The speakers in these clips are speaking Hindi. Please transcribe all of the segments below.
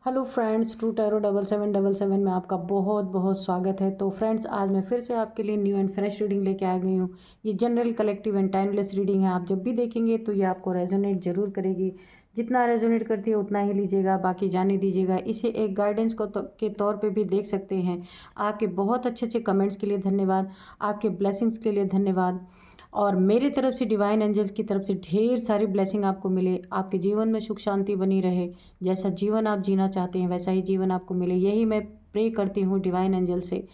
हेलो फ्रेंड्स, ट्रू टैरो 7777 में आपका बहुत बहुत स्वागत है। तो फ्रेंड्स, आज मैं फिर से आपके लिए न्यू एंड फ्रेश रीडिंग लेके आ गई हूँ। ये general, collective and timeless reading है। आप जब भी देखेंगे तो ये आपको रेजोनेट जरूर करेगी। जितना रेजोनेट करती है उतना ही लीजिएगा, बाकी जाने दीजिएगा। इसे एक गाइडेंस के तौर पर भी देख सकते हैं। आपके बहुत अच्छे अच्छे कमेंट्स के लिए धन्यवाद, आपके ब्लेसिंग्स के लिए धन्यवाद। और मेरी तरफ से, डिवाइन एंजल्स की तरफ से ढेर सारी ब्लेसिंग आपको मिले। आपके जीवन में सुख शांति बनी रहे। जैसा जीवन आप जीना चाहते हैं वैसा ही जीवन आपको मिले, यही मैं प्रे करती हूँ डिवाइन एंजल से।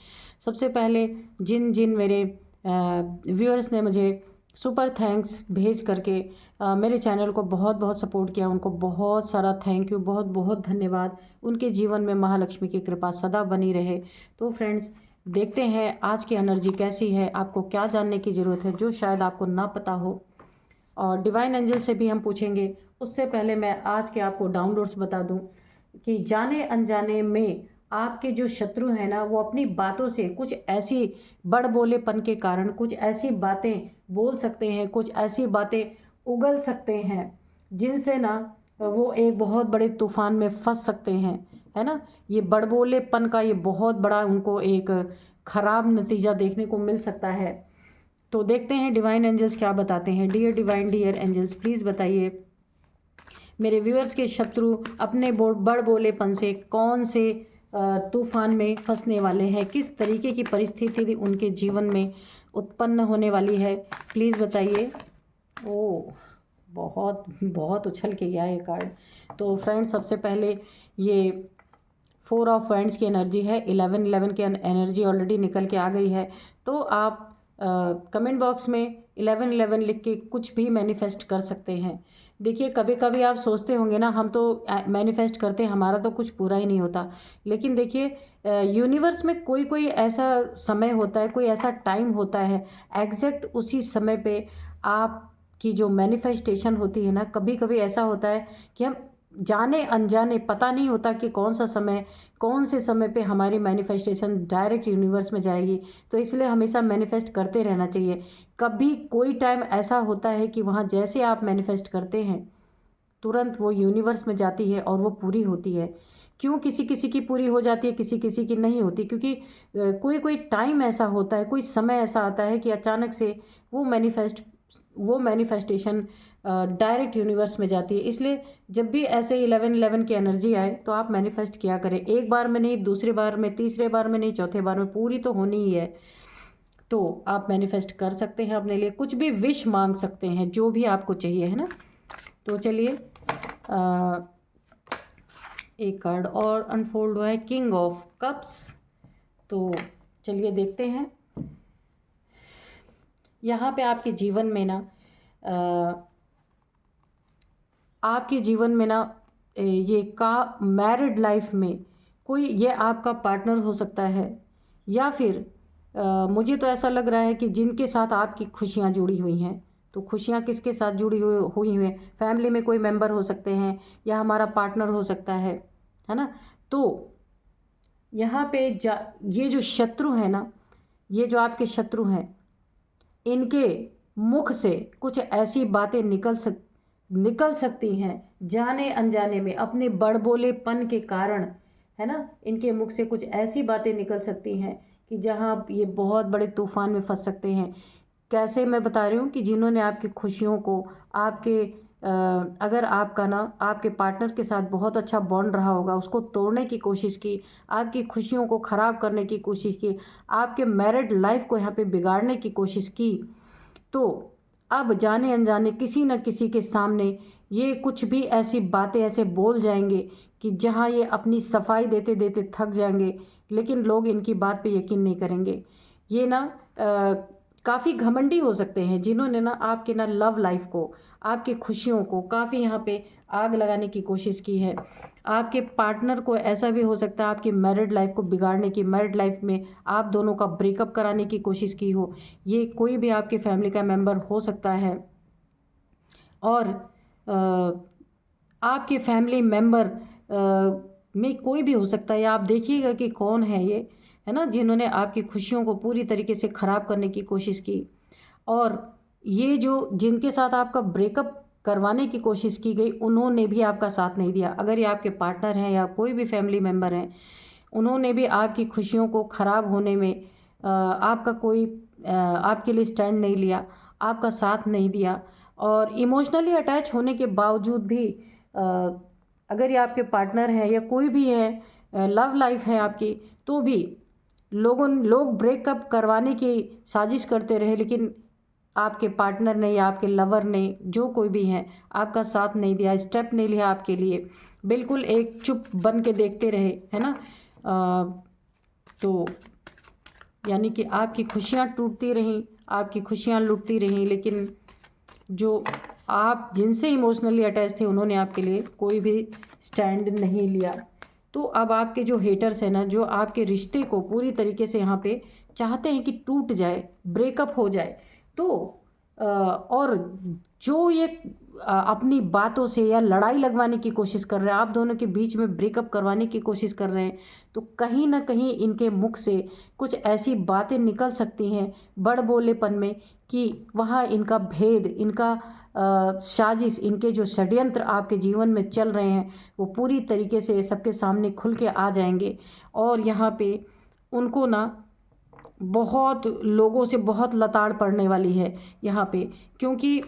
सबसे पहले जिन जिन मेरे व्यूअर्स ने मुझे सुपर थैंक्स भेज करके मेरे चैनल को बहुत बहुत सपोर्ट किया, उनको बहुत सारा थैंक यू, बहुत बहुत धन्यवाद। उनके जीवन में महालक्ष्मी की कृपा सदा बनी रहे। तो फ्रेंड्स, देखते हैं आज की एनर्जी कैसी है, आपको क्या जानने की ज़रूरत है जो शायद आपको ना पता हो। और डिवाइन एंजल से भी हम पूछेंगे। उससे पहले मैं आज के आपको डाउनलोड्स बता दूं कि जाने अनजाने में आपके जो शत्रु हैं ना, वो अपनी बातों से कुछ ऐसी बड़बोलेपन के कारण कुछ ऐसी बातें बोल सकते हैं, कुछ ऐसी बातें उगल सकते हैं जिनसे ना वो एक बहुत बड़े तूफान में फंस सकते हैं, है ना। ये बड़बोलेपन का ये बहुत बड़ा उनको एक खराब नतीजा देखने को मिल सकता है। तो देखते हैं डिवाइन एंजल्स क्या बताते हैं। Dear divine, dear angels, please बताइए मेरे व्यूअर्स के शत्रु अपने बड़ बोलेपन से कौन से तूफान में फंसने वाले हैं, किस तरीके की परिस्थिति उनके जीवन में उत्पन्न होने वाली है, प्लीज़ बताइए। ओ, बहुत बहुत उछल के गया ये कार्ड। तो फ्रेंड्स, सबसे पहले ये 4 ऑफ वैंड्स की एनर्जी है। 11 की एनर्जी ऑलरेडी निकल के आ गई है। तो आप कमेंट बॉक्स में 11 लिख के कुछ भी मैनिफेस्ट कर सकते हैं। देखिए, कभी कभी आप सोचते होंगे ना, हम तो मैनिफेस्ट करते हैं, हमारा तो कुछ पूरा ही नहीं होता। लेकिन देखिए, यूनिवर्स में कोई कोई ऐसा समय होता है, कोई ऐसा टाइम होता है, एग्जैक्ट उसी समय पे आपकी जो मैनिफेस्टेशन होती है ना, कभी कभी ऐसा होता है कि हम जाने अनजाने, पता नहीं होता कि कौन सा समय, कौन से समय पे हमारी मैनिफेस्टेशन डायरेक्ट यूनिवर्स में जाएगी। तो इसलिए हमेशा मैनिफेस्ट करते रहना चाहिए। कभी कोई टाइम ऐसा होता है कि वहाँ जैसे आप मैनिफेस्ट करते हैं तुरंत वो यूनिवर्स में जाती है और वो पूरी होती है। क्यों किसी किसी की पूरी हो जाती है, किसी किसी की नहीं होती? क्योंकि कोई कोई टाइम ऐसा होता है, कोई समय ऐसा आता है कि अचानक से वो मैनिफेस्टेशन डायरेक्ट यूनिवर्स में जाती है। इसलिए जब भी ऐसे 11 की एनर्जी आए तो आप मैनिफेस्ट किया करें। एक बार में नहीं, दूसरी बार में, तीसरे बार में नहीं, चौथे बार में, पूरी तो होनी ही है। तो आप मैनिफेस्ट कर सकते हैं, अपने लिए कुछ भी विश मांग सकते हैं, जो भी आपको चाहिए, है ना। तो चलिए, एक कार्ड और अनफोल्ड हुआ है, किंग ऑफ कप्स। तो चलिए देखते हैं। यहाँ पे आपके जीवन में ना आपके जीवन में ना ये का मैरिड लाइफ में कोई, ये आपका पार्टनर हो सकता है, या फिर मुझे तो ऐसा लग रहा है कि जिनके साथ आपकी खुशियाँ जुड़ी हुई हैं। तो खुशियाँ किसके साथ जुड़ी हुई हैं? फैमिली में कोई मेंबर हो सकते हैं, या हमारा पार्टनर हो सकता है ना। तो यहाँ पे ये जो शत्रु है ना, ये जो आपके शत्रु हैं, इनके मुख से कुछ ऐसी बातें निकल सकती हैं जाने अनजाने में, अपने बड़बोलेपन के कारण, है ना। इनके मुख से कुछ ऐसी बातें निकल सकती हैं कि जहां ये बहुत बड़े तूफान में फंस सकते हैं। कैसे, मैं बता रही हूँ कि जिन्होंने आपकी खुशियों को, अगर आपका ना आपके पार्टनर के साथ बहुत अच्छा बॉन्ड रहा होगा, उसको तोड़ने की कोशिश की, आपकी खुशियों को ख़राब करने की कोशिश की, आपके मैरिड लाइफ को यहाँ पे बिगाड़ने की कोशिश की, तो अब जाने अनजाने किसी न किसी के सामने ये कुछ भी ऐसी बातें ऐसे बोल जाएंगे कि जहाँ ये अपनी सफाई देते देते थक जाएंगे, लेकिन लोग इनकी बात पे यकीन नहीं करेंगे। ये ना काफ़ी घमंडी हो सकते हैं, जिन्होंने ना आपके ना लव लाइफ को, आपकी खुशियों को काफ़ी यहाँ पे आग लगाने की कोशिश की है। आपके पार्टनर को ऐसा भी हो सकता है आपकी मैरिड लाइफ को बिगाड़ने की, मैरिड लाइफ में आप दोनों का ब्रेकअप कराने की कोशिश की हो। ये कोई भी आपकी फैमिली का मेंबर हो सकता है। और आपके फैमिली मेंबर में कोई भी हो सकता है, या आप देखिएगा कि कौन है ये, है ना, जिन्होंने आपकी खुशियों को पूरी तरीके से ख़राब करने की कोशिश की। और ये जो जिनके साथ आपका ब्रेकअप करवाने की कोशिश की गई, उन्होंने भी आपका साथ नहीं दिया। अगर ये आपके पार्टनर हैं या कोई भी फैमिली मेम्बर हैं, उन्होंने भी आपकी खुशियों को ख़राब होने में आपका कोई आपके लिए स्टैंड नहीं लिया, आपका साथ नहीं दिया। और इमोशनली अटैच होने के बावजूद भी अगर ये आपके पार्टनर हैं या कोई भी है, लव लाइफ है आपकी, तो भी लोग ब्रेकअप करवाने की साजिश करते रहे, लेकिन आपके पार्टनर ने या आपके लवर ने, जो कोई भी है, आपका साथ नहीं दिया, स्टेप नहीं लिया आपके लिए, बिल्कुल एक चुप बन के देखते रहे, है ना। तो यानी कि आपकी खुशियाँ टूटती रहीं, आपकी खुशियाँ लुटती रहीं, लेकिन जो आप जिनसे इमोशनली अटैच थे, उन्होंने आपके लिए कोई भी स्टैंड नहीं लिया। तो अब आपके जो हेटर्स हैं ना, जो आपके रिश्ते को पूरी तरीके से यहाँ पे चाहते हैं कि टूट जाए, ब्रेकअप हो जाए, तो और जो ये अपनी बातों से या लड़ाई लगवाने की कोशिश कर रहे हैं, आप दोनों के बीच में ब्रेकअप करवाने की कोशिश कर रहे हैं, तो कहीं ना कहीं इनके मुख से कुछ ऐसी बातें निकल सकती हैं बड़ बोलेपन में कि वहाँ इनका भेद, इनका साजिश, इनके जो षड्यंत्र आपके जीवन में चल रहे हैं, वो पूरी तरीके से सबके सामने खुल के आ जाएंगे। और यहाँ पे उनको ना बहुत लोगों से बहुत लताड़ पड़ने वाली है यहाँ पे, क्योंकि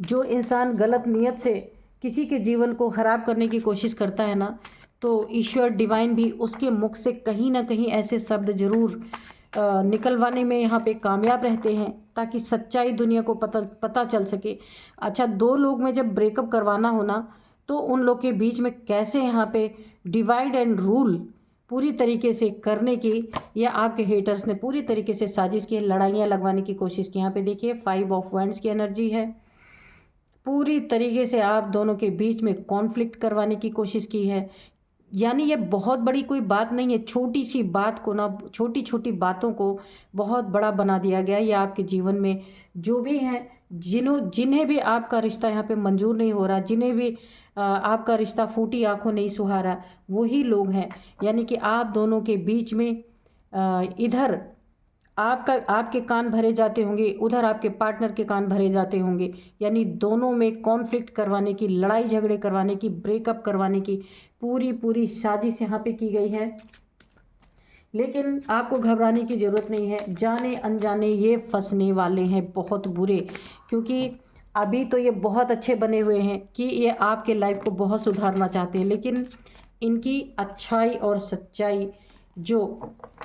जो इंसान गलत नियत से किसी के जीवन को ख़राब करने की कोशिश करता है ना, तो ईश्वर डिवाइन भी उसके मुख से कहीं ना कहीं ऐसे शब्द ज़रूर निकलवाने में यहाँ पे कामयाब रहते हैं, ताकि सच्चाई दुनिया को पता चल सके। अच्छा, दो लोग में जब ब्रेकअप करवाना हो ना, तो उन लोग के बीच में कैसे यहाँ पे डिवाइड एंड रूल पूरी तरीके से करने की, या आपके हेटर्स ने पूरी तरीके से साजिश की, लड़ाइयाँ लगवाने की कोशिश की। यहाँ पे देखिए 5 ऑफ वैंड्स की एनर्जी है, पूरी तरीके से आप दोनों के बीच में कॉन्फ्लिक्ट करवाने की कोशिश की है। यानी ये बहुत बड़ी कोई बात नहीं है, छोटी सी बात को ना, छोटी छोटी बातों को बहुत बड़ा बना दिया गया। ये आपके जीवन में जो भी हैं, जिन्हें भी आपका रिश्ता यहाँ पे मंजूर नहीं हो रहा, जिन्हें भी आपका रिश्ता फूटी आंखों नहीं सुहारा, वही लोग हैं। यानी कि आप दोनों के बीच में इधर आपके कान भरे जाते होंगे, उधर आपके पार्टनर के कान भरे जाते होंगे। यानी दोनों में कॉन्फ्लिक्ट करवाने की, लड़ाई झगड़े करवाने की, ब्रेकअप करवाने की पूरी साजिश यहाँ पे की गई है। लेकिन आपको घबराने की ज़रूरत नहीं है, जाने अनजाने ये फंसने वाले हैं बहुत बुरे, क्योंकि अभी तो ये बहुत अच्छे बने हुए हैं कि ये आपके लाइफ को बहुत सुधारना चाहते हैं, लेकिन इनकी अच्छाई और सच्चाई जो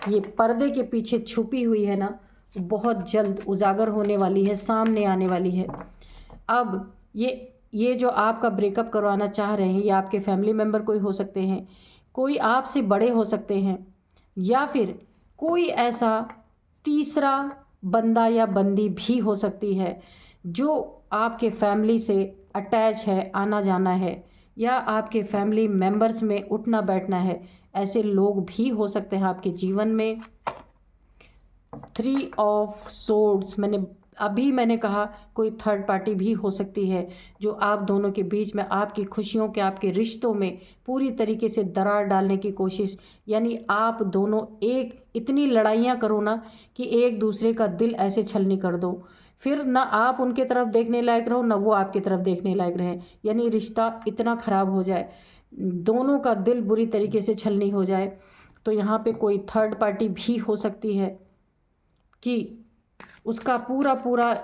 ये पर्दे के पीछे छुपी हुई है ना, बहुत जल्द उजागर होने वाली है, सामने आने वाली है। अब ये जो आपका ब्रेकअप करवाना चाह रहे हैं, ये आपके फैमिली मेम्बर कोई हो सकते हैं, कोई आपसे बड़े हो सकते हैं, या फिर कोई ऐसा तीसरा बंदा या बंदी भी हो सकती है जो आपके फैमिली से अटैच है, आना जाना है, या आपके फैमिली मेम्बर्स में उठना बैठना है। ऐसे लोग भी हो सकते हैं आपके जीवन में। 3 ऑफ सोर्ड्स, मैंने कहा कोई थर्ड पार्टी भी हो सकती है जो आप दोनों के बीच में, आपकी खुशियों के, आपके रिश्तों में पूरी तरीके से दरार डालने की कोशिश। यानी आप दोनों इतनी लड़ाइयाँ करो ना कि एक दूसरे का दिल ऐसे छलनी कर दो, फिर ना आप उनके तरफ देखने लायक रहो, ना वो आपकी तरफ देखने लायक रहे। यानी रिश्ता इतना ख़राब हो जाए, दोनों का दिल बुरी तरीके से छलनी हो जाए। तो यहाँ पे कोई थर्ड पार्टी भी हो सकती है कि उसका पूरा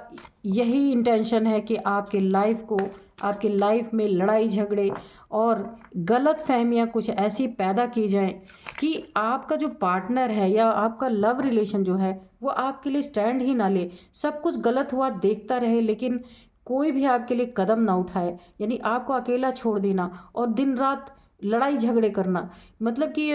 यही इंटेंशन है कि आपके लाइफ में लड़ाई झगड़े और गलत फहमियाँ कुछ ऐसी पैदा की जाएं कि आपका जो पार्टनर है या आपका लव रिलेशन जो है, वो आपके लिए स्टैंड ही ना ले, सब कुछ गलत हुआ देखता रहे, लेकिन कोई भी आपके लिए कदम ना उठाए। यानी आपको अकेला छोड़ देना और दिन रात लड़ाई झगड़े करना, मतलब कि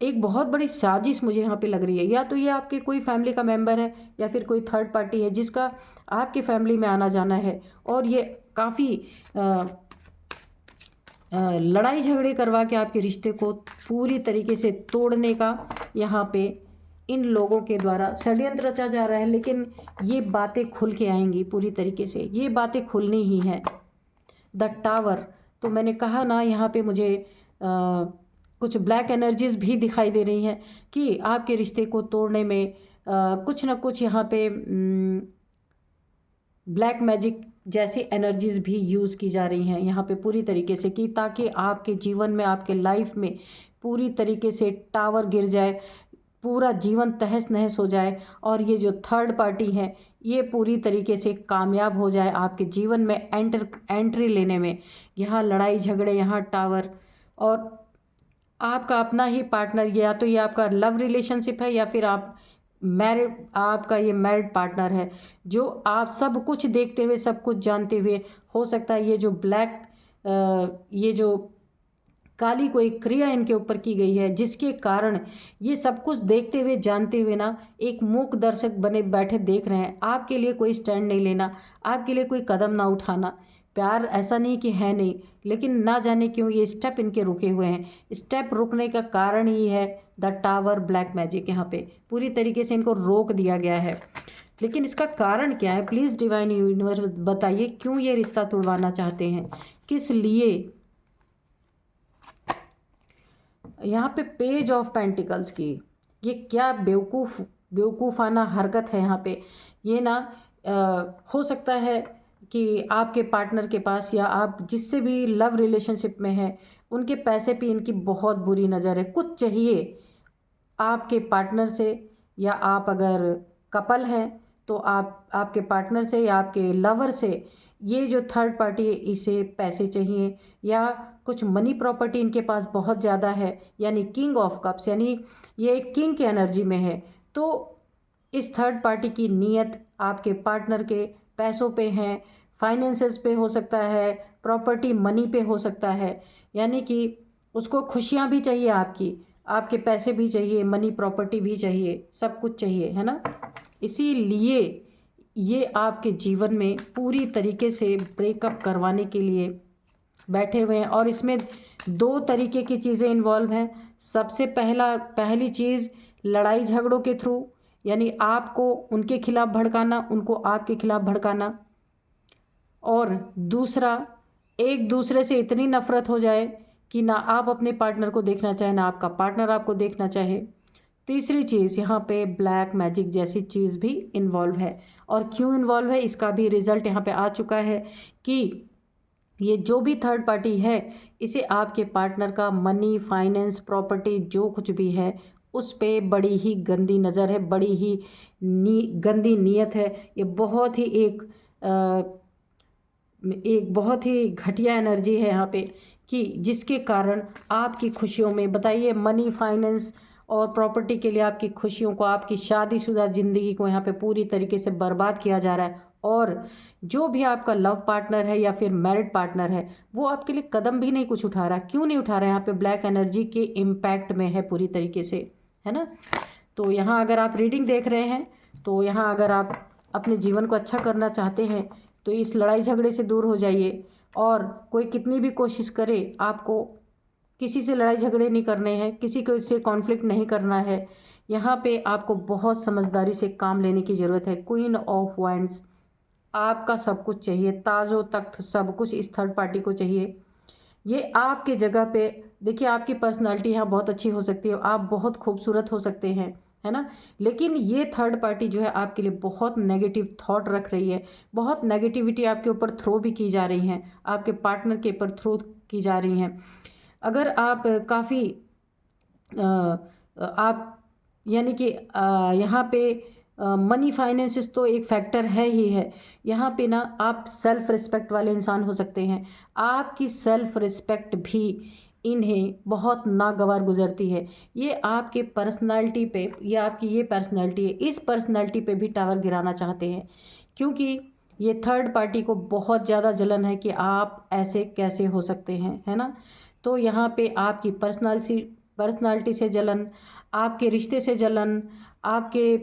एक बहुत बड़ी साजिश मुझे यहाँ पे लग रही है। या तो ये आपके कोई फैमिली का मेंबर है, या फिर कोई थर्ड पार्टी है जिसका आपके फैमिली में आना जाना है, और ये काफ़ी लड़ाई झगड़े करवा के आपके रिश्ते को पूरी तरीके से तोड़ने का यहाँ पे इन लोगों के द्वारा षड्यंत्र रचा जा रहा है। लेकिन ये बातें खुल के आएंगी पूरी तरीके से, ये बातें खुलनी ही है। द टावर, तो मैंने कहा ना, यहाँ पे मुझे कुछ ब्लैक एनर्जीज भी दिखाई दे रही हैं कि आपके रिश्ते को तोड़ने में कुछ ना कुछ यहाँ पे ब्लैक मैजिक जैसी एनर्जीज भी यूज़ की जा रही हैं यहाँ पे पूरी तरीके से, कि ताकि आपके जीवन में, आपके लाइफ में पूरी तरीके से टावर गिर जाए, पूरा जीवन तहस नहस हो जाए, और ये जो थर्ड पार्टी है ये पूरी तरीके से कामयाब हो जाए आपके जीवन में एंट्री लेने में। यहाँ लड़ाई झगड़े, यहाँ टावर, और आपका अपना ही पार्टनर, या तो ये आपका लव रिलेशनशिप है या फिर आप मैरिड, आपका ये मैरिड पार्टनर है, जो आप सब कुछ देखते हुए, सब कुछ जानते हुए, हो सकता है ये जो ये जो काली कोई क्रिया इनके ऊपर की गई है, जिसके कारण ये सब कुछ देखते हुए, जानते हुए ना एक मूक दर्शक बने बैठे देख रहे हैं। आपके लिए कोई स्टैंड नहीं लेना, आपके लिए कोई कदम ना उठाना। प्यार ऐसा नहीं कि है नहीं, लेकिन ना जाने क्यों ये स्टेप इनके रुके हुए हैं। स्टेप रुकने का कारण ही है द टावर ब्लैक मैजिक। यहाँ पे पूरी तरीके से इनको रोक दिया गया है, लेकिन इसका कारण क्या है? प्लीज़ डिवाइन यूनिवर्स बताइए, क्यों ये रिश्ता तोड़वाना चाहते हैं, किस लिए? यहाँ पे पेज ऑफ पेंटिकल्स की ये क्या बेवकूफ़ाना हरकत है यहाँ पे। ये ना हो सकता है कि आपके पार्टनर के पास, या आप जिससे भी लव रिलेशनशिप में हैं, उनके पैसे पे इनकी बहुत बुरी नज़र है। कुछ चाहिए आपके पार्टनर से, या आप अगर कपल हैं तो आप आपके पार्टनर से या आपके लवर से, ये जो थर्ड पार्टी है इसे पैसे चाहिए, या कुछ मनी प्रॉपर्टी इनके पास बहुत ज़्यादा है, यानी किंग ऑफ कप्स, यानी ये किंग की एनर्जी में है। तो इस थर्ड पार्टी की नीयत आपके पार्टनर के पैसों पे है, फाइनेंसेस पे हो सकता है, प्रॉपर्टी मनी पे हो सकता है, यानी कि उसको खुशियाँ भी चाहिए आपकी, आपके पैसे भी चाहिए, मनी प्रॉपर्टी भी चाहिए, सब कुछ चाहिए, है ना। इसीलिए ये आपके जीवन में पूरी तरीके से ब्रेकअप करवाने के लिए बैठे हुए हैं, और इसमें दो तरीके की चीज़ें इन्वॉल्व हैं। सबसे पहली चीज़ लड़ाई झगड़ों के थ्रू, यानी आपको उनके खिलाफ भड़काना, उनको आपके खिलाफ भड़काना, और दूसरा एक दूसरे से इतनी नफ़रत हो जाए कि ना आप अपने पार्टनर को देखना चाहे, ना आपका पार्टनर आपको देखना चाहे। तीसरी चीज़ यहाँ पे ब्लैक मैजिक जैसी चीज़ भी इन्वॉल्व है, और क्यों इन्वॉल्व है इसका भी रिज़ल्ट यहाँ पे आ चुका है कि ये जो भी थर्ड पार्टी है, इसे आपके पार्टनर का मनी, फाइनेंस, प्रॉपर्टी जो कुछ भी है उस पे बड़ी ही गंदी नज़र है, बड़ी ही गंदी नीयत है। ये बहुत ही एक बहुत ही घटिया एनर्जी है यहाँ पे, कि जिसके कारण आपकी खुशियों में, बताइए, मनी, फाइनेंस और प्रॉपर्टी के लिए आपकी खुशियों को, आपकी शादीशुदा ज़िंदगी को यहाँ पे पूरी तरीके से बर्बाद किया जा रहा है। और जो भी आपका लव पार्टनर है या फिर मैरिड पार्टनर है, वो आपके लिए कदम भी नहीं कुछ उठा रहा। क्यों नहीं उठा रहा है? यहाँ पे ब्लैक एनर्जी के इम्पैक्ट में है पूरी तरीके से, है ना। तो यहाँ अगर आप रीडिंग देख रहे हैं, तो यहाँ अगर आप अपने जीवन को अच्छा करना चाहते हैं तो इस लड़ाई झगड़े से दूर हो जाइए, और कोई कितनी भी कोशिश करे, आपको किसी से लड़ाई झगड़े नहीं करने हैं, किसी को इससे कॉन्फ्लिक्ट नहीं करना है। यहाँ पे आपको बहुत समझदारी से काम लेने की ज़रूरत है। क्वीन ऑफ वाइंड्स, आपका सब कुछ चाहिए, ताज़ो तख्त सब कुछ इस थर्ड पार्टी को चाहिए। ये आपके जगह पे, देखिए, आपकी पर्सनालिटी यहाँ बहुत अच्छी हो सकती है, आप बहुत खूबसूरत हो सकते हैं, है ना, लेकिन ये थर्ड पार्टी जो है आपके लिए बहुत नेगेटिव थॉट रख रही है, बहुत नेगेटिविटी आपके ऊपर थ्रो भी की जा रही हैं, आपके पार्टनर के ऊपर थ्रो की जा रही हैं। अगर आप काफ़ी आप, यानी कि यहाँ पे मनी फाइनेंसिस तो एक फैक्टर है ही है। यहाँ पे ना आप सेल्फ रिस्पेक्ट वाले इंसान हो सकते हैं, आपकी सेल्फ रिस्पेक्ट भी इन्हें बहुत नागवार गुजरती है। ये आपके पर्सनालिटी पे, ये आपकी ये पर्सनालिटी है, इस पर्सनालिटी पे भी टावर गिराना चाहते हैं, क्योंकि ये थर्ड पार्टी को बहुत ज़्यादा जलन है कि आप ऐसे कैसे हो सकते हैं, है ना। तो यहाँ पे आपकी पर्सनालिटी से जलन, आपके रिश्ते से जलन, आपके,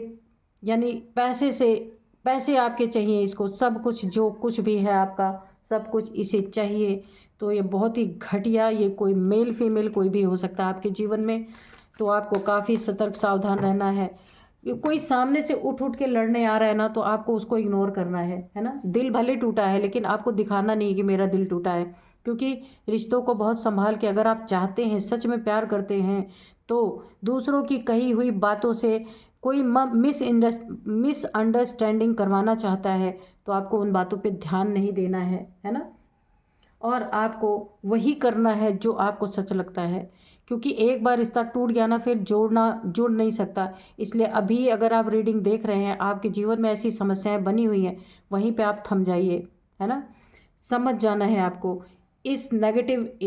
यानी पैसे आपके चाहिए इसको, सब कुछ जो कुछ भी है आपका, सब कुछ इसे चाहिए। तो ये बहुत ही घटिया, ये कोई मेल फीमेल कोई भी हो सकता है आपके जीवन में, तो आपको काफ़ी सतर्क सावधान रहना है। कोई सामने से उठ के लड़ने आ रहा है ना, तो आपको उसको इग्नोर करना है ना। दिल भले टूटा है, लेकिन आपको दिखाना नहीं कि मेरा दिल टूटा है, क्योंकि रिश्तों को बहुत संभाल के, अगर आप चाहते हैं, सच में प्यार करते हैं, तो दूसरों की कही हुई बातों से कोई मिसअंडरस्टैंडिंग करवाना चाहता है तो आपको उन बातों पे ध्यान नहीं देना है ना। और आपको वही करना है जो आपको सच लगता है, क्योंकि एक बार रिश्ता टूट गया ना, फिर जुड़ नहीं सकता। इसलिए अभी अगर आप रीडिंग देख रहे हैं, आपके जीवन में ऐसी समस्याएं बनी हुई हैं, वहीं पे आप थम जाइए, है ना। समझ जाना है आपको इस नेगेटिव,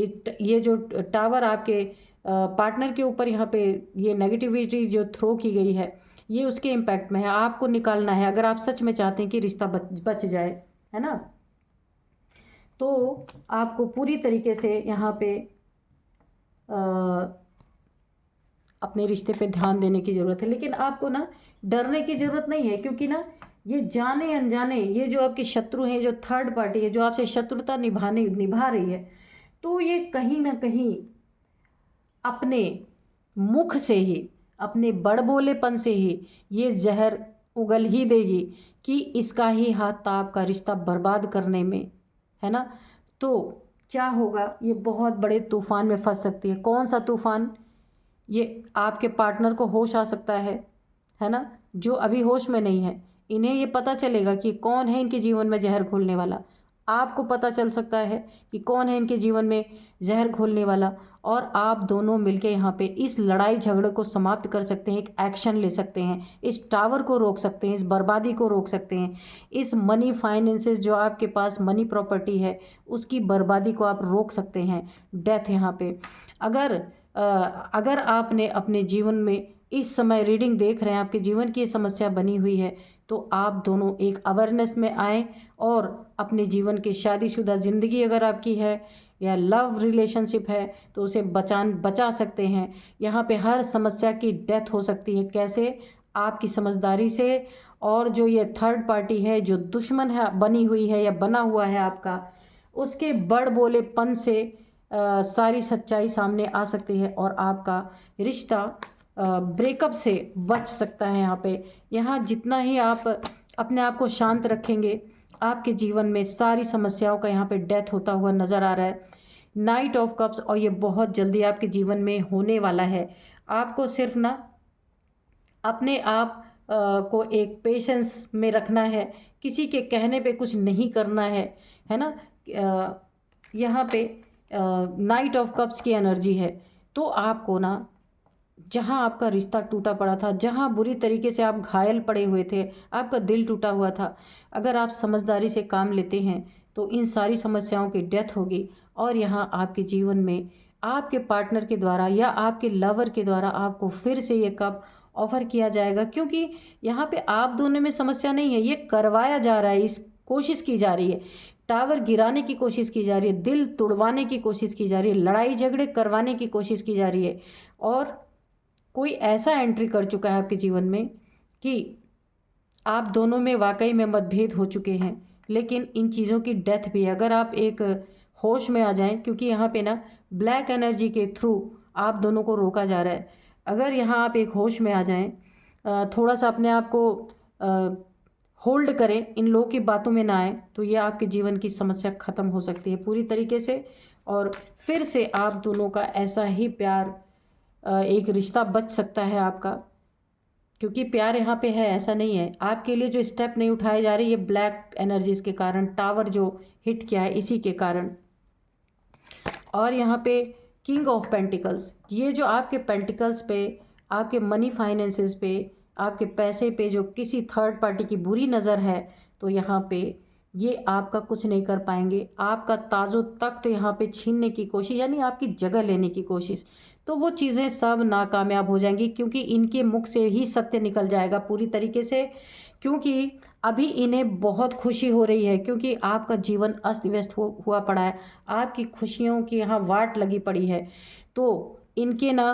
ये जो टावर आपके पार्टनर के ऊपर यहाँ पे ये नेगेटिविटी जो थ्रो की गई है, ये उसके इम्पैक्ट में है, आपको निकालना है अगर आप सच में चाहते हैं कि रिश्ता बच जाए, है ना। तो आपको पूरी तरीके से यहाँ पे अपने रिश्ते पे ध्यान देने की ज़रूरत है। लेकिन आपको ना डरने की ज़रूरत नहीं है, क्योंकि ना ये जाने अनजाने, ये जो आपके शत्रु हैं, जो थर्ड पार्टी है, जो आपसे शत्रुता निभा रही है, तो ये कहीं ना कहीं अपने मुख से ही, अपने बड़बोलेपन से ही ये जहर उगल ही देगी कि इसका ही हाथ था आपका रिश्ता बर्बाद करने में, है ना। तो क्या होगा, ये बहुत बड़े तूफान में फंस सकती है। कौन सा तूफान? ये आपके पार्टनर को होश आ सकता है ना, जो अभी होश में नहीं है। इन्हें ये पता चलेगा कि कौन है इनके जीवन में जहर घोलने वाला। आपको पता चल सकता है कि कौन है इनके जीवन में जहर घोलने वाला, और आप दोनों मिलके यहाँ पे इस लड़ाई झगड़े को समाप्त कर सकते हैं, एक एक्शन ले सकते हैं, इस टावर को रोक सकते हैं, इस बर्बादी को रोक सकते हैं, इस मनी फाइनेंसेस जो आपके पास मनी प्रॉपर्टी है उसकी बर्बादी को आप रोक सकते हैं। डेथ यहाँ पे अगर आपने अपने जीवन में इस समय रीडिंग देख रहे हैं, आपके जीवन की ये समस्या बनी हुई है, तो आप दोनों एक अवेयरनेस में आए और अपने जीवन की शादीशुदा ज़िंदगी अगर आपकी है या लव रिलेशनशिप है तो उसे बचा सकते हैं। यहाँ पे हर समस्या की डेथ हो सकती है। कैसे? आपकी समझदारी से। और जो ये थर्ड पार्टी है, जो दुश्मन है बनी हुई है या बना हुआ है आपका, उसके बड़बोलेपन से सारी सच्चाई सामने आ सकती है और आपका रिश्ता ब्रेकअप से बच सकता है। यहाँ जितना ही आप अपने आप को शांत रखेंगे, आपके जीवन में सारी समस्याओं का यहाँ पे डेथ होता हुआ नज़र आ रहा है। नाइट ऑफ कप्स, और ये बहुत जल्दी आपके जीवन में होने वाला है। आपको सिर्फ ना अपने आप को एक पेशेंस में रखना है, किसी के कहने पे कुछ नहीं करना है ना। यहाँ पे नाइट ऑफ कप्स की एनर्जी है, तो आपको ना जहाँ आपका रिश्ता टूटा पड़ा था, जहाँ बुरी तरीके से आप घायल पड़े हुए थे, आपका दिल टूटा हुआ था, अगर आप समझदारी से काम लेते हैं तो इन सारी समस्याओं की डेथ होगी। और यहाँ आपके जीवन में आपके पार्टनर के द्वारा या आपके लवर के द्वारा आपको फिर से ये कप ऑफर किया जाएगा, क्योंकि यहाँ पे आप दोनों में समस्या नहीं है, ये करवाया जा रहा है, इस कोशिश की जा रही है, टावर गिराने की कोशिश की जा रही है, दिल तोड़वाने की कोशिश की जा रही है, लड़ाई झगड़े करवाने की कोशिश की जा रही है। और कोई ऐसा एंट्री कर चुका है आपके जीवन में कि आप दोनों में वाकई में मतभेद हो चुके हैं, लेकिन इन चीज़ों की डेथ भी है। अगर आप एक होश में आ जाएं, क्योंकि यहाँ पे ना ब्लैक एनर्जी के थ्रू आप दोनों को रोका जा रहा है, अगर यहाँ आप एक होश में आ जाएं, थोड़ा सा अपने आप को होल्ड करें, इन लोगों की बातों में ना आए, तो ये आपके जीवन की समस्या ख़त्म हो सकती है पूरी तरीके से। और फिर से आप दोनों का ऐसा ही प्यार, एक रिश्ता बच सकता है आपका, क्योंकि प्यार यहाँ पे है, ऐसा नहीं है। आपके लिए जो स्टेप नहीं उठाए जा रहे, ये ब्लैक एनर्जीज के कारण, टावर जो हिट किया है इसी के कारण। और यहाँ पे किंग ऑफ पेंटिकल्स, ये जो आपके पेंटिकल्स पे, आपके मनी फाइनेंसेस पे, आपके पैसे पे जो किसी थर्ड पार्टी की बुरी नज़र है, तो यहाँ पे ये आपका कुछ नहीं कर पाएंगे। आपका ताजो तख्त यहाँ पे छीनने की कोशिश, यानी आपकी जगह लेने की कोशिश, तो वो चीज़ें सब नाकामयाब हो जाएंगी, क्योंकि इनके मुख से ही सत्य निकल जाएगा पूरी तरीके से। क्योंकि अभी इन्हें बहुत खुशी हो रही है, क्योंकि आपका जीवन अस्त व्यस्त हुआ पड़ा है, आपकी खुशियों की यहाँ वाट लगी पड़ी है। तो इनके ना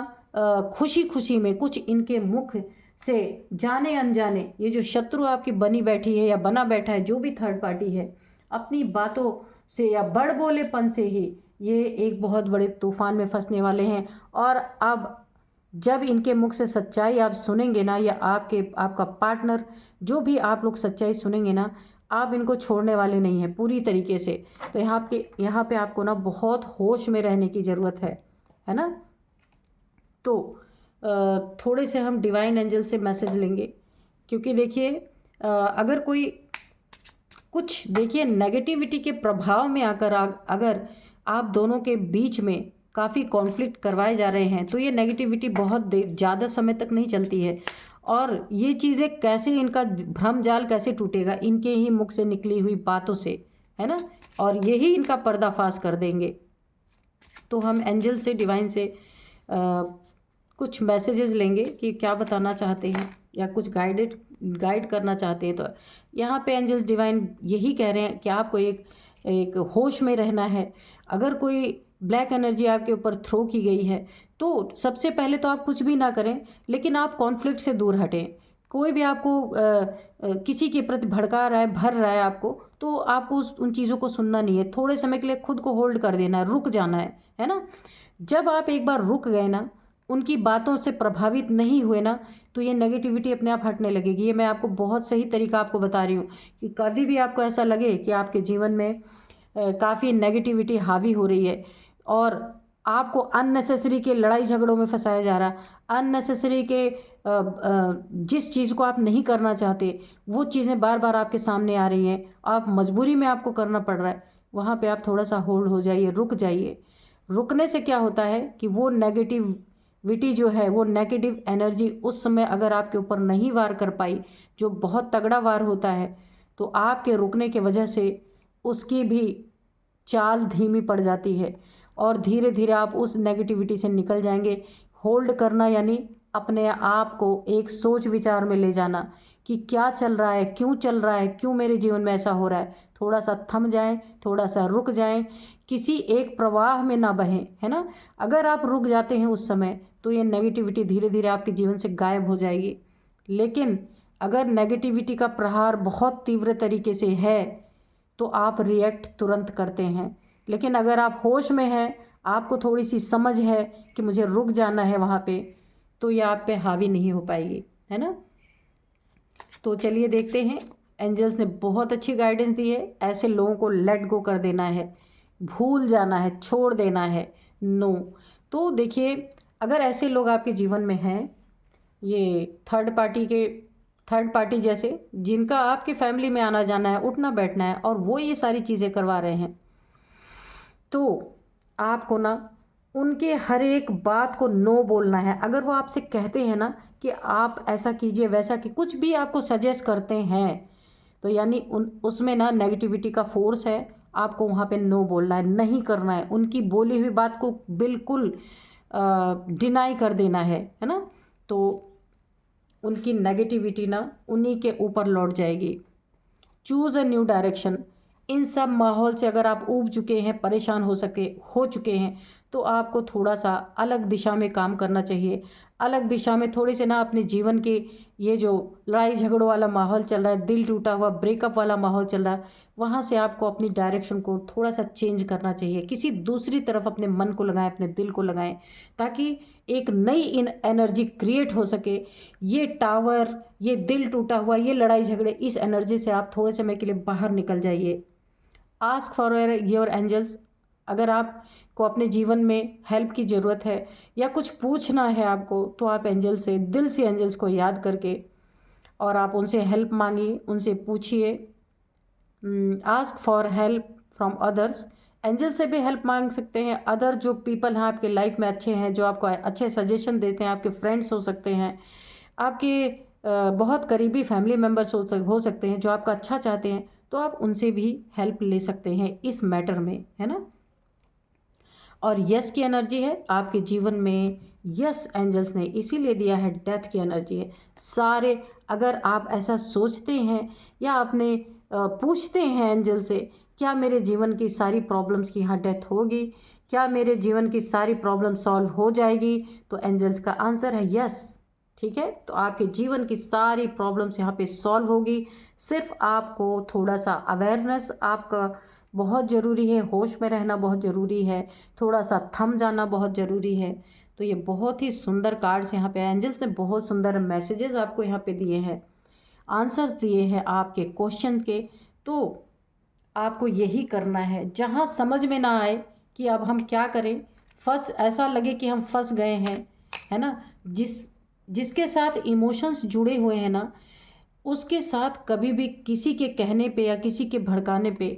खुशी खुशी में कुछ इनके मुख से जाने अनजाने ये जो शत्रु आपकी बनी बैठी है या बना बैठा है, जो भी थर्ड पार्टी है, अपनी बातों से या बड़बोलेपन से ही ये एक बहुत बड़े तूफान में फंसने वाले हैं। और अब जब इनके मुख से सच्चाई आप सुनेंगे ना, या आपका पार्टनर, जो भी आप लोग सच्चाई सुनेंगे ना, आप इनको छोड़ने वाले नहीं हैं पूरी तरीके से। तो यहाँ पे आपको ना बहुत होश में रहने की ज़रूरत है ना। तो थोड़े से हम डिवाइन एंजल से मैसेज लेंगे, क्योंकि देखिए अगर कोई कुछ देखिए नेगेटिविटी के प्रभाव में आकर अगर आप दोनों के बीच में काफ़ी कॉन्फ्लिक्ट करवाए जा रहे हैं, तो ये नेगेटिविटी बहुत ज़्यादा समय तक नहीं चलती है। और ये चीज़ें कैसे, इनका भ्रम जाल कैसे टूटेगा, इनके ही मुख से निकली हुई बातों से, है ना। और यही इनका पर्दाफाश कर देंगे। तो हम एंजल से, डिवाइन से कुछ मैसेजेस लेंगे कि क्या बताना चाहते हैं या कुछ गाइड करना चाहते हैं। तो यहाँ पे एंजल्स डिवाइन यही कह रहे हैं कि आपको एक होश में रहना है। अगर कोई ब्लैक एनर्जी आपके ऊपर थ्रो की गई है, तो सबसे पहले तो आप कुछ भी ना करें, लेकिन आप कॉन्फ्लिक्ट से दूर हटें। कोई भी आपको किसी के प्रति भड़का रहा है, भर रहा है आपको, तो आपको उन चीज़ों को सुनना नहीं है। थोड़े समय के लिए खुद को होल्ड कर देना है, रुक जाना है ना। जब आप एक बार रुक गए ना, उनकी बातों से प्रभावित नहीं हुए ना, तो ये नेगेटिविटी अपने आप हटने लगेगी। ये मैं आपको बहुत सही तरीका आपको बता रही हूँ कि कभी भी आपको ऐसा लगे कि आपके जीवन में काफ़ी नेगेटिविटी हावी हो रही है और आपको अननेसेसरी के लड़ाई झगड़ों में फंसाया जा रहा है, अननेसेसरी के जिस चीज़ को आप नहीं करना चाहते वो चीज़ें बार बार आपके सामने आ रही हैं, आप मजबूरी में आपको करना पड़ रहा है, वहाँ पे आप थोड़ा सा होल्ड हो जाइए, रुक जाइए। रुकने से क्या होता है कि वो नेगेटिविटी जो है, वो नेगेटिव एनर्जी उस समय अगर आपके ऊपर नहीं वार कर पाई, जो बहुत तगड़ा वार होता है, तो आपके रुकने की वजह से उसकी भी चाल धीमी पड़ जाती है और धीरे धीरे आप उस नेगेटिविटी से निकल जाएंगे। होल्ड करना यानी अपने आप को एक सोच विचार में ले जाना कि क्या चल रहा है, क्यों चल रहा है, क्यों मेरे जीवन में ऐसा हो रहा है। थोड़ा सा थम जाएं, थोड़ा सा रुक जाएं, किसी एक प्रवाह में ना बहें, है ना। अगर आप रुक जाते हैं उस समय, तो ये नेगेटिविटी धीरे धीरे आपके जीवन से गायब हो जाएगी। लेकिन अगर नेगेटिविटी का प्रहार बहुत तीव्र तरीके से है, तो आप रिएक्ट तुरंत करते हैं। लेकिन अगर आप होश में हैं, आपको थोड़ी सी समझ है कि मुझे रुक जाना है वहाँ पे, तो ये आप पे हावी नहीं हो पाएगी, है ना। तो चलिए देखते हैं, एंजल्स ने बहुत अच्छी गाइडेंस दी है। ऐसे लोगों को लेट गो कर देना है, भूल जाना है, छोड़ देना है, नो। तो देखिए, अगर ऐसे लोग आपके जीवन में हैं, ये थर्ड पार्टी जैसे, जिनका आपके फैमिली में आना जाना है, उठना बैठना है, और वो ये सारी चीज़ें करवा रहे हैं, तो आपको ना उनके हर एक बात को नो बोलना है। अगर वो आपसे कहते हैं ना कि आप ऐसा कीजिए, वैसा कि कुछ भी आपको सजेस्ट करते हैं, तो यानी उसमें ना नेगेटिविटी का फोर्स है। आपको वहाँ पे नो बोलना है, नहीं करना है, उनकी बोली हुई बात को बिल्कुल डिनाई कर देना है ना। तो उनकी नेगेटिविटी ना उन्हीं के ऊपर लौट जाएगी। Choose a new direction. इन सब माहौल से अगर आप ऊब चुके हैं, परेशान हो चुके हैं, तो आपको थोड़ा सा अलग दिशा में काम करना चाहिए। अलग दिशा में थोड़े से ना अपने जीवन के, ये जो लड़ाई झगड़ों वाला माहौल चल रहा है, दिल टूटा हुआ ब्रेकअप वाला माहौल चल रहा है, वहाँ से आपको अपनी डायरेक्शन को थोड़ा सा चेंज करना चाहिए। किसी दूसरी तरफ अपने मन को लगाएं, अपने दिल को लगाएं, ताकि एक नई एनर्जी क्रिएट हो सके। ये टावर, ये दिल टूटा हुआ, ये लड़ाई झगड़े, इस एनर्जी से आप थोड़े समय के लिए बाहर निकल जाइए। Ask for your angels. अगर आपको अपने जीवन में हेल्प की ज़रूरत है या कुछ पूछना है आपको, तो आप एंजल से, दिल से एंजल्स को याद करके, और आप उनसे हेल्प मांगिए, उनसे पूछिए। Ask for help from others. Angel से भी हेल्प मांग सकते हैं। अदर जो पीपल हैं आपके लाइफ में अच्छे हैं, जो आपको अच्छे सजेशन देते हैं, आपके फ्रेंड्स हो सकते हैं, आपके बहुत करीबी फैमिली मेम्बर्स हो सकते हैं, जो आपका अच्छा चाहते हैं, तो आप उनसे भी हेल्प ले सकते हैं इस मैटर में, है ना। और यस की एनर्जी है आपके जीवन में। यस एंजल्स ने इसीलिए दिया है, डेथ की एनर्जी है सारे। अगर आप ऐसा सोचते हैं या अपने पूछते हैं एंजल से, क्या मेरे जीवन की सारी प्रॉब्लम्स की यहाँ डेथ होगी, क्या मेरे जीवन की सारी प्रॉब्लम सॉल्व हो जाएगी, तो एंजल्स का आंसर है यस। ठीक है, तो आपके जीवन की सारी प्रॉब्लम्स यहाँ पे सॉल्व होगी। सिर्फ आपको थोड़ा सा अवेयरनेस आपका बहुत ज़रूरी है, होश में रहना बहुत ज़रूरी है, थोड़ा सा थम जाना बहुत ज़रूरी है। तो ये बहुत ही सुंदर कार्ड्स यहाँ पे एंजल्स ने बहुत सुंदर मैसेजेस आपको यहाँ पे दिए हैं, आंसर्स दिए हैं आपके क्वेश्चन के। तो आपको यही करना है। जहाँ समझ में ना आए कि अब हम क्या करें, ऐसा लगे कि हम फंस गए हैं, है ना, जिसके साथ इमोशंस जुड़े हुए हैं ना, उसके साथ कभी भी किसी के कहने पे या किसी के भड़काने पे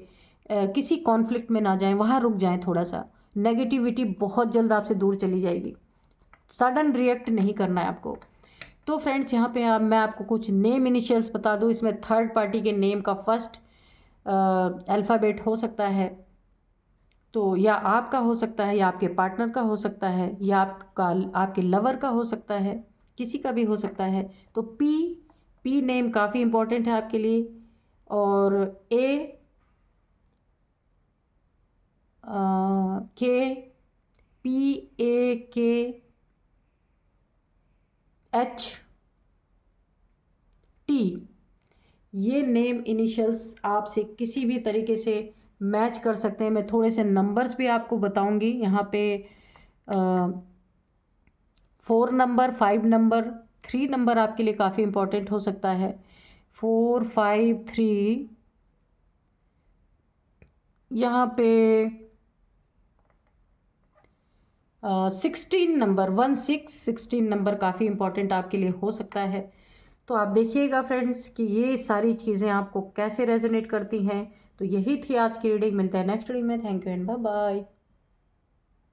किसी कॉन्फ्लिक्ट में ना जाएं, वहाँ रुक जाएं थोड़ा सा। नेगेटिविटी बहुत जल्द आपसे दूर चली जाएगी। सडन रिएक्ट नहीं करना है आपको। तो फ्रेंड्स, यहाँ पे मैं आपको कुछ नेम इनिशियल्स बता दूँ। इसमें थर्ड पार्टी के नेम का फर्स्ट अल्फ़ाबेट हो सकता है, तो या आपका हो सकता है, या आपके पार्टनर का हो सकता है, या आपके लवर का हो सकता है, किसी का भी हो सकता है। तो पी नेम काफ़ी इम्पोर्टेंट है आपके लिए। और के, PAKHT, ये नेम इनिशियल्स आपसे किसी भी तरीके से मैच कर सकते हैं। मैं थोड़े से नंबर्स भी आपको बताऊंगी यहाँ पे। 4 नंबर, 5 नंबर, 3 नंबर आपके लिए काफ़ी इम्पोर्टेंट हो सकता है। 4, 5, 3, यहाँ पे 16 नंबर, 16 नंबर काफ़ी इम्पोर्टेंट आपके लिए हो सकता है। तो आप देखिएगा फ्रेंड्स कि ये सारी चीज़ें आपको कैसे रेजोनेट करती हैं। तो यही थी आज की रीडिंग। मिलता है नेक्स्ट रीडिंग में। Thank you and bye bye.